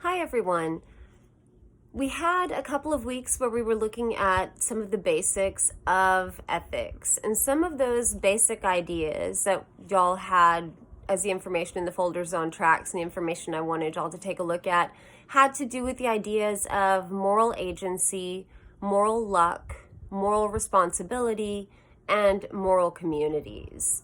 Hi everyone. We had a couple of weeks where we were looking at some of the basics of ethics, and some of those basic ideas that y'all had as the information in the folders on tracks and the information I wanted y'all to take a look at had to do with the ideas of moral agency, moral luck, moral responsibility, and moral communities.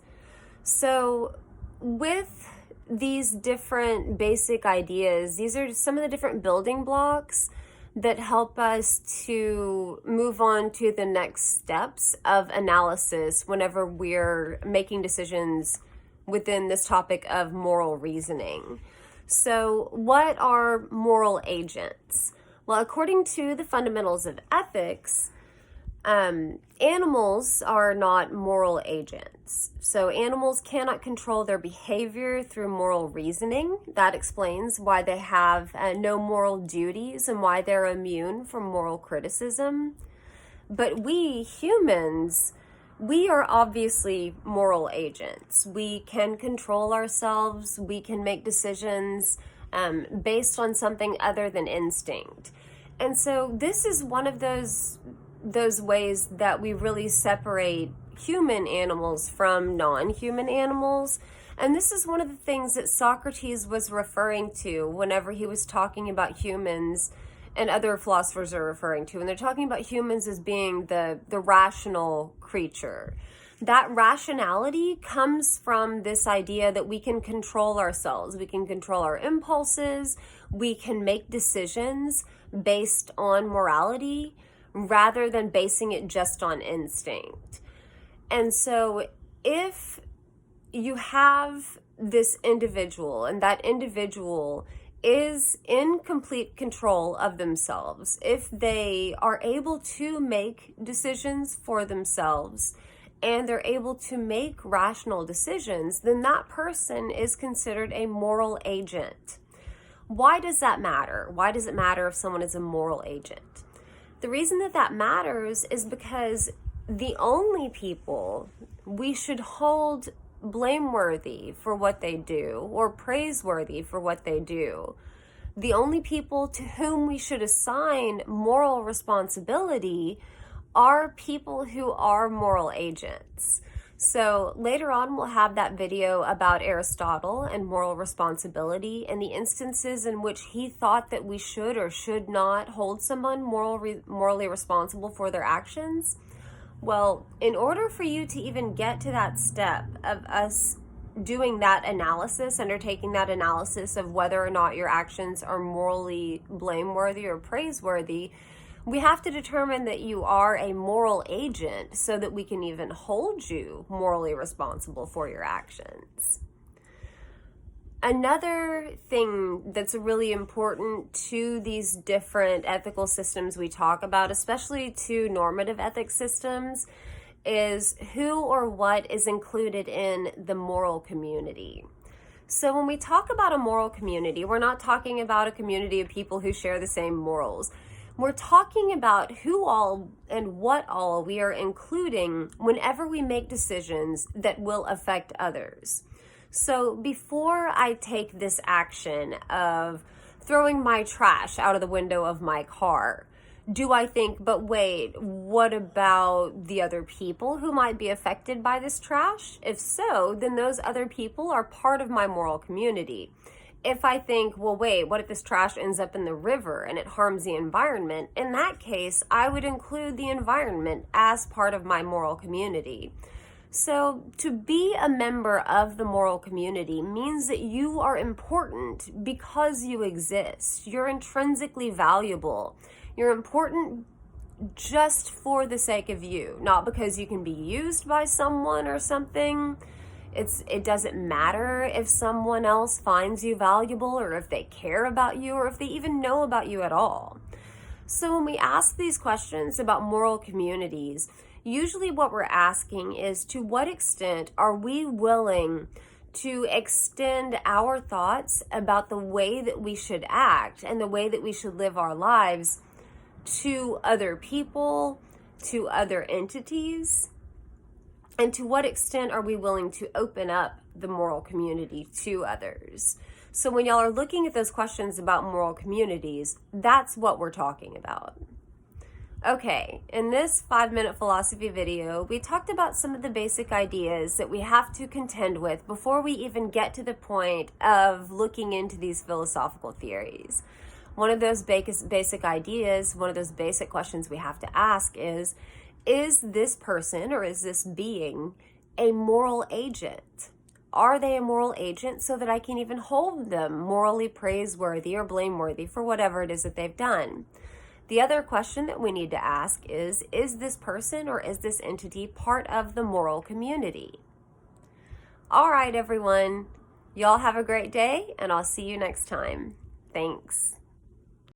So with these different basic ideas, these are some of the different building blocks that help us to move on to the next steps of analysis whenever we're making decisions within this topic of moral reasoning. So, what are moral agents? Well, according to the fundamentals of ethics, animals are not moral agents. So animals cannot control their behavior through moral reasoning. That explains why they have no moral duties and why they're immune from moral criticism. But we humans, we are obviously moral agents. We can control ourselves. We can make decisions based on something other than instinct. And so this is one of those ways that we really separate human animals from non-human animals. And this is one of the things that Socrates was referring to whenever he was talking about humans, and other philosophers are referring to. And they're talking about humans as being the rational creature. That rationality comes from this idea that we can control ourselves. We can control our impulses. We can make decisions based on morality rather than basing it just on instinct. And so if you have this individual and that individual is in complete control of themselves, if they are able to make decisions for themselves and they're able to make rational decisions, then that person is considered a moral agent. Why does that matter? Why does it matter if someone is a moral agent? The reason that matters is because the only people we should hold blameworthy for what they do or praiseworthy for what they do, the only people to whom we should assign moral responsibility are people who are moral agents. So later on, we'll have that video about Aristotle and moral responsibility and the instances in which he thought that we should or should not hold someone morally responsible for their actions. Well, in order for you to even get to that step of us doing that analysis, undertaking that analysis of whether or not your actions are morally blameworthy or praiseworthy, we have to determine that you are a moral agent so that we can even hold you morally responsible for your actions. Another thing that's really important to these different ethical systems we talk about, especially to normative ethics systems, is who or what is included in the moral community. So when we talk about a moral community, we're not talking about a community of people who share the same morals. We're talking about who all and what all we are including whenever we make decisions that will affect others. So before I take this action of throwing my trash out of the window of my car, do I think, but wait, what about the other people who might be affected by this trash? If so, then those other people are part of my moral community. If I think, well, wait, what if this trash ends up in the river and it harms the environment? In that case, I would include the environment as part of my moral community. So to be a member of the moral community means that you are important because you exist. You're intrinsically valuable. You're important just for the sake of you, not because you can be used by someone or something. It doesn't matter if someone else finds you valuable or if they care about you or if they even know about you at all. So when we ask these questions about moral communities, usually what we're asking is, to what extent are we willing to extend our thoughts about the way that we should act and the way that we should live our lives to other people, to other entities? And to what extent are we willing to open up the moral community to others? So when y'all are looking at those questions about moral communities, that's what we're talking about. Okay, in this 5-minute philosophy video, we talked about some of the basic ideas that we have to contend with before we even get to the point of looking into these philosophical theories. One of those basic ideas, one of those basic questions we have to ask is this person or is this being a moral agent? Are they a moral agent so that I can even hold them morally praiseworthy or blameworthy for whatever it is that they've done? The other question that we need to ask is this person or is this entity part of the moral community? All right, everyone. Y'all have a great day, and I'll see you next time. Thanks.